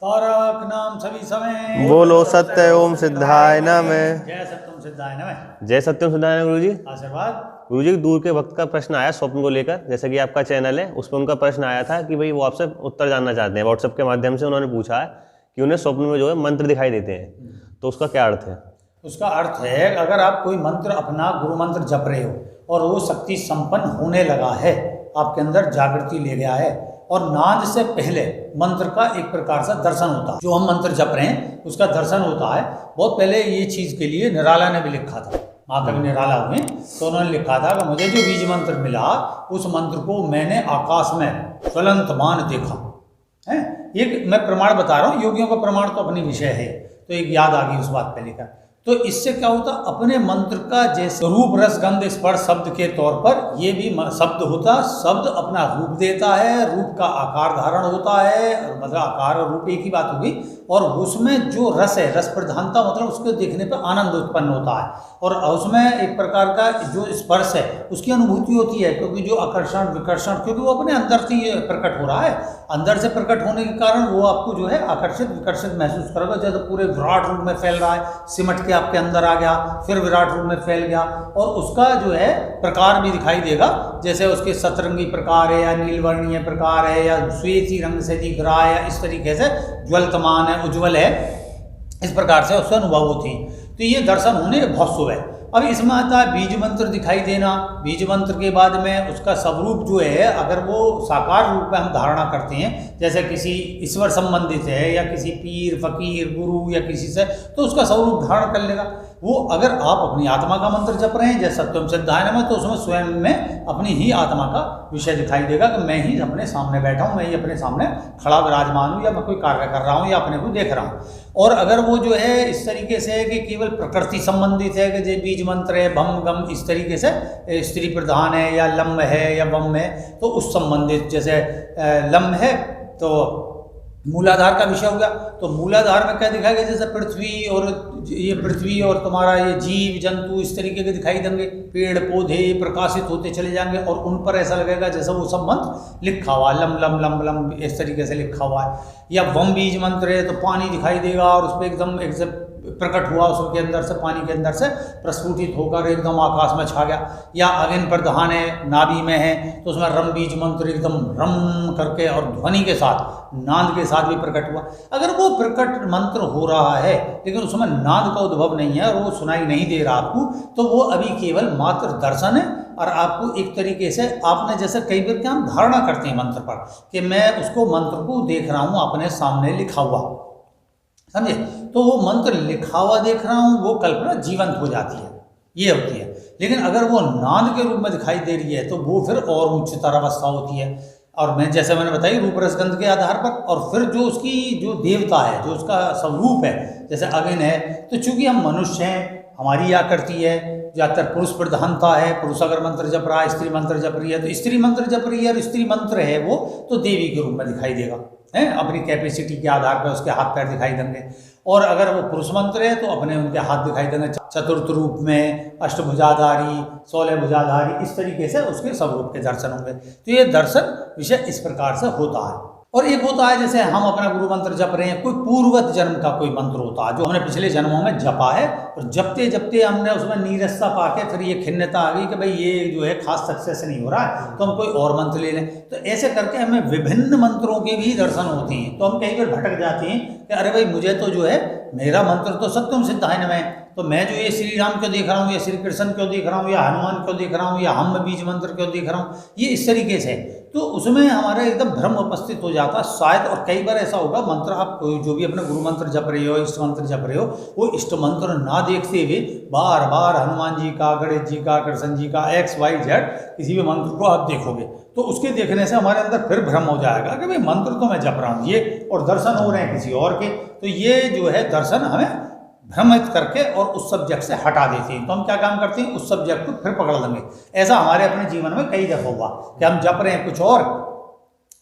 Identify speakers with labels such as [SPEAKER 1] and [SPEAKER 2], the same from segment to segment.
[SPEAKER 1] तारक नाम सभी समय
[SPEAKER 2] बोलो सत्य ओम सिद्धाय नमः।
[SPEAKER 1] जय सत्यम सिद्धाय नमः।
[SPEAKER 2] जय सत्यम सिद्धाय गुरु जी।
[SPEAKER 1] आशीर्वाद।
[SPEAKER 2] गुरु जी, दूर के वक्त का प्रश्न आया स्वप्न को लेकर, जैसे कि आपका चैनल है उस पर उनका प्रश्न आया था कि भाई वो आपसे उत्तर जानना चाहते हैं। व्हाट्सएप के माध्यम से उन्होंने पूछा है कि उन्हें स्वप्न में जो है मंत्र दिखाई देते हैं, तो उसका क्या अर्थ है?
[SPEAKER 1] उसका अर्थ है, अगर आप कोई मंत्र अपना गुरु मंत्र जप रहे हो और वो शक्ति संपन्न होने लगा है, आपके अंदर जागृति ले गया है, और नाद से पहले मंत्र का एक प्रकार से दर्शन होता है। जो हम मंत्र जप रहे हैं उसका दर्शन होता है। बहुत पहले ये चीज़ के लिए निराला ने भी लिखा था, महाकवि निराला हुए, तो उन्होंने लिखा था कि मुझे जो बीज मंत्र मिला उस मंत्र को मैंने आकाश में ज्वलंतमान देखा है। एक मैं प्रमाण बता रहा हूँ, योगियों का प्रमाण तो अपनी विषय है, तो एक याद आ गई उस बात पे लेकर। तो इससे क्या होता, अपने मंत्र का जैसे रूप रस गंध स्पर्श शब्द के तौर पर ये भी शब्द होता, शब्द अपना रूप देता है, रूप का आकार धारण होता है, मतलब आकार और रूप एक ही बात होगी, और उसमें जो रस है, रस प्रधानता, मतलब उसको देखने पर आनंद उत्पन्न होता है, और उसमें एक प्रकार का जो स्पर्श है उसकी अनुभूति होती है, क्योंकि जो आकर्षण विकर्षण, क्योंकि वो अपने अंदर से ये प्रकट हो रहा है, अंदर से प्रकट होने के कारण वो आपको जो है आकर्षित विकर्षित महसूस करेगा। जैसे पूरे विराट रूप में फैल रहा है, सिमट के आपके अंदर आ गया, फिर विराट रूप में फैल गया, और उसका जो है प्रकार भी दिखाई देगा, जैसे उसके सतरंगी प्रकार है या नीलवर्णीय प्रकार है या श्वेती रंग से दिख रहा है, या इस तरीके से ज्वलतमान है, उज्ज्वल है, इस प्रकार से उससे अनुभव होती है। तो ये दर्शन होने बहुत शुभ है। अब इसमें आता है बीज मंत्र दिखाई देना। बीज मंत्र के बाद में उसका स्वरूप जो है, अगर वो साकार रूप में हम धारणा करते हैं, जैसे किसी ईश्वर संबंधित है या किसी पीर फकीर गुरु या किसी से, तो उसका स्वरूप धारण कर लेगा वो। अगर आप अपनी आत्मा का मंत्र जप रहे हैं, जैसे सत्यम सिद्धाय नमः, तो उसमें स्वयं में अपनी ही आत्मा का विषय दिखाई देगा कि मैं ही अपने सामने बैठा हूँ, मैं ही अपने सामने खड़ा विराजमान हूँ, या मैं कोई कार्य कर रहा हूँ या अपने को देख रहा हूँ। और अगर वो जो है इस तरीके से है कि केवल प्रकृति संबंधित है, कि जो बीज मंत्र है भम गम इस तरीके से स्त्री प्रधान है या लम्ब है या वम है, तो उस संबंधित, जैसे लम्ब है तो मूलाधार का विषय हो गया, तो मूलाधार में क्या दिखाएगा, जैसे पृथ्वी और तुम्हारा ये जीव जंतु इस तरीके के दिखाई देंगे, पेड़ पौधे प्रकाशित होते चले जाएंगे, और उन पर ऐसा लगेगा जैसे वो सब मंत्र लिखा हुआ है, लम लम लम लम इस तरीके से लिखा हुआ है। या वम बीज मंत्र है तो पानी दिखाई देगा, और उस पर एकदम प्रकट हुआ, उसके अंदर से पानी के अंदर से प्रस्फुटित होकर एकदम आकाश में छा गया। या अग्नि प्रधान है, नाभि में है, तो उसमें रम बीज मंत्र एकदम रम करके और ध्वनि के साथ, नाद के साथ भी प्रकट हुआ। अगर वो प्रकट मंत्र हो रहा है लेकिन उसमें नाद का उद्भव नहीं है और वो सुनाई नहीं दे रहा आपको, तो वो अभी केवल मात्र दर्शन है, और आपको एक तरीके से आपने जैसे कई बार क्या हम धारणा करते हैं मंत्र पर, कि मैं उसको मंत्र को देख रहा हूँ अपने सामने लिखा हुआ, समझे, तो वो मंत्र लिखा हुआ देख रहा हूँ, वो कल्पना जीवंत हो जाती है, ये होती है। लेकिन अगर वो नाद के रूप में दिखाई दे रही है तो वो फिर और उच्चतर अवस्था होती है। और मैं जैसे मैंने बताई रूप रसगंध के आधार पर, और फिर जो उसकी जो देवता है, जो उसका स्वरूप है, जैसे अग्नि है, तो चूंकि हम मनुष्य हैं, हमारी आकृति है, ज़्यादातर पुरुष प्रधानता है, पुरुष अगर मंत्र जप रहा है, स्त्री मंत्र जप रही है तो स्त्री मंत्र जप रही है, और स्त्री मंत्र है वो तो देवी के रूप में दिखाई देगा, है, अपनी कैपेसिटी के आधार पर उसके हाथ पैर दिखाई देंगे। और अगर वो पुरुष मंत्र है तो अपने उनके हाथ दिखाई देंगे चतुर्थ रूप में, अष्टभुजाधारी, 16 भुजाधारी, इस तरीके से उसके स्वरूप के दर्शन होंगे। तो ये दर्शन विषय इस प्रकार से होता है। और एक होता है जैसे हम अपना गुरु मंत्र जप रहे हैं, कोई पूर्वत जन्म का कोई मंत्र होता है जो हमने पिछले जन्मों में जपा है, और जपते जपते हमने उसमें नीरसता पाके फिर ये खिन्नता आ गई कि भाई ये जो है खास सक्सेस नहीं हो रहा है, तो हम कोई और मंत्र ले लें। तो ऐसे करके हमें विभिन्न मंत्रों के भी दर्शन होते हैं, तो हम कई बार भटक जाते हैं कि अरे भाई मुझे तो जो है मेरा मंत्र तो सत्यम सिद्धाय नमः, तो मैं जो ये श्री राम क्यों देख रहा हूँ, या श्री कृष्ण क्यों देख रहा हूँ, या हनुमान क्यों देख रहा हूँ, या हम बीज मंत्र क्यों देख रहा हूँ, ये इस तरीके से, तो उसमें हमारा एकदम भ्रम उपस्थित हो जाता शायद। और कई बार ऐसा होगा मंत्र आप जो भी अपने गुरु मंत्र जप रहे हो, इष्ट मंत्र जप रहे हो, वो इष्ट मंत्र ना देखते हुए बार बार हनुमान जी का, गणेश जी का, कृष्ण जी का, XYZ किसी भी मंत्र को आप देखोगे, तो उसके देखने से हमारे अंदर फिर भ्रम हो जाएगा कि भाई मंत्र तो मैं जप रहा हूँ ये, और दर्शन हो रहे हैं किसी और के। तो ये जो है दर्शन हमें भ्रमित करके और उस सब्जेक्ट से हटा देते हैं। तो हम क्या काम करते हैं, उस सब्जेक्ट को फिर पकड़ लेंगे। ऐसा हमारे अपने जीवन में कई दफ़ा हुआ कि हम जप रहे हैं कुछ और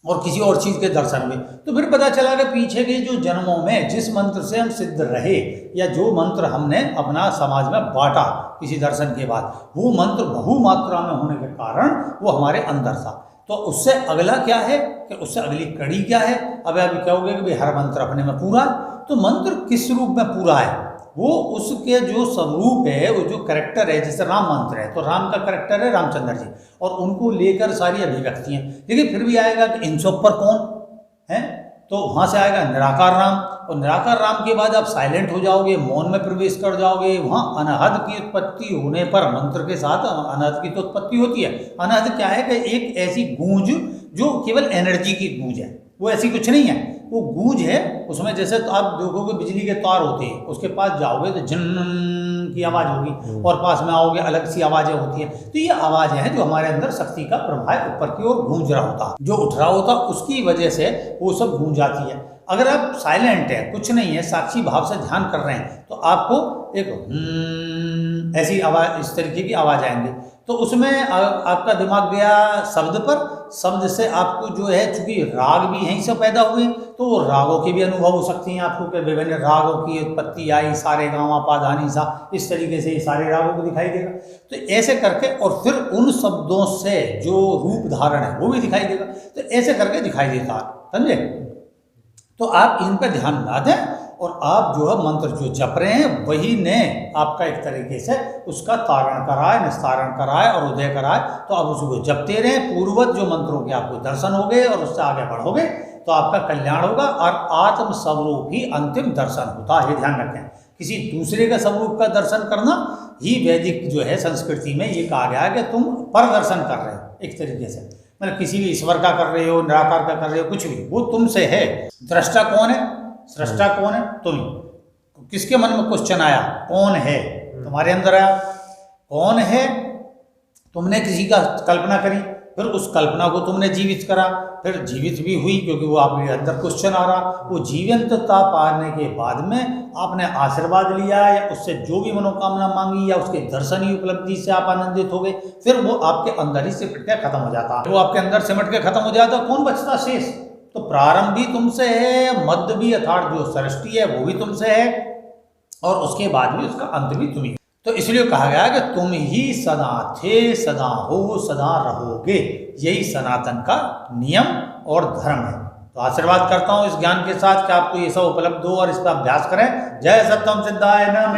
[SPEAKER 1] किसी और चीज़ के दर्शन में, तो फिर पता चला कि पीछे के जो जन्मों में जिस मंत्र से हम सिद्ध रहे, या जो मंत्र हमने अपना समाज में बांटा किसी दर्शन के बाद, वो मंत्र बहु मात्रा में होने के कारण वो हमारे अंदर था। तो उससे अगला क्या है कि उससे अगली कड़ी क्या है। अब आप कहोगे कि भाई हर मंत्र अपने में पूरा है, तो मंत्र किस रूप में पूरा है, वो उसके जो स्वरूप है, वो जो करेक्टर है। जैसे राम मंत्र है तो राम का करेक्टर है रामचंद्र जी, और उनको लेकर सारी अभिव्यक्तियाँ। लेकिन फिर भी आएगा कि इन सब पर कौन है, तो वहाँ से आएगा निराकार राम, और निराकार राम के बाद आप साइलेंट हो जाओगे, मौन में प्रवेश कर जाओगे। वहाँ अनहद की उत्पत्ति होने पर मंत्र के साथ अनहद की तो उत्पत्ति होती है। अनहद क्या है कि एक ऐसी गूंज जो केवल एनर्जी की गूंज है, वो ऐसी कुछ नहीं है, वो गूंज है। उसमें जैसे तो आप देखोगे बिजली के तार होते हैं, उसके पास जाओगे तो झन की आवाज़ होगी, और पास में आओगे अलग सी आवाज़ें होती हैं। तो ये आवाज़ें हैं जो हमारे अंदर शक्ति का प्रवाह ऊपर की ओर गूंज रहा होता है, जो उठ रहा होता, उसकी वजह से वो सब गूंज आती है। अगर आप साइलेंट है, कुछ नहीं है, साक्षी भाव से ध्यान कर रहे हैं, तो आपको एक ऐसी आवाज़, इस तरीके की आवाज़ आएंगी। तो उसमें आपका दिमाग गया शब्द पर, शब्द से आपको जो है, चूंकि राग भी यहीं से पैदा हुए, तो वो रागों के भी अनुभव हो सकती हैं आपको, कि विभिन्न रागों की उत्पत्ति आई, सारे गाँव पा धानी सा, इस तरीके से सारे रागों को दिखाई देगा। तो ऐसे करके, और फिर उन शब्दों से जो रूप धारण है वो भी दिखाई देगा। तो ऐसे करके दिखाई देता है, समझे। तो आप इन पर ध्यान ना दें, और आप जो है मंत्र जो जप रहे हैं वही ने आपका एक तरीके से उसका तारण कराए, निस्तारण कराए और उदय कराए। तो आप उसको जपते रहें, पूर्ववत जो मंत्रों के आपको दर्शन हो गए, और उससे आगे बढ़ोगे तो आपका कल्याण होगा, और आत्म स्वरूप ही अंतिम दर्शन होता है। ध्यान रखें, किसी दूसरे का स्वरूप का दर्शन करना ही वैदिक जो है संस्कृति में ये कहा गया है कि तुम पर दर्शन कर रहे हो एक तरीके से, मतलब किसी भी ईश्वर का कर रहे हो, निराकार का कर रहे हो, कुछ भी, वो तुमसे है। दृष्टा कौन है, सृष्टा कौन है, तुम। किसके मन में क्वेश्चन आया, कौन है, तुम्हारे अंदर आया, कौन है। तुमने किसी का कल्पना करी, फिर उस कल्पना को तुमने जीवित करा, फिर जीवित भी हुई क्योंकि वो आपके अंदर क्वेश्चन आ रहा। वो जीवंतता पाने के बाद में आपने आशीर्वाद लिया, या उससे जो भी मनोकामना मांगी, या उसके दर्शनीय उपलब्धि से आप आनंदित हो गए, फिर वो आपके अंदर ही सिमट के खत्म हो जाता। वो आपके अंदर सिमट के खत्म हो जाता, कौन बचता शेष। तो प्रारंभ भी तुमसे है, मध्य भी अर्थात जो सृष्टि है वो भी तुमसे है, और उसके बाद भी उसका अंत भी तुम ही। तो इसलिए कहा गया कि तुम ही सदा थे, सदा हो, सदा रहोगे। यही सनातन का नियम और धर्म है। तो आशीर्वाद करता हूँ इस ज्ञान के साथ कि आपको ये सब उपलब्ध हो और इस पर अभ्यास करें। जय सत्यम सिद्धाय नमः।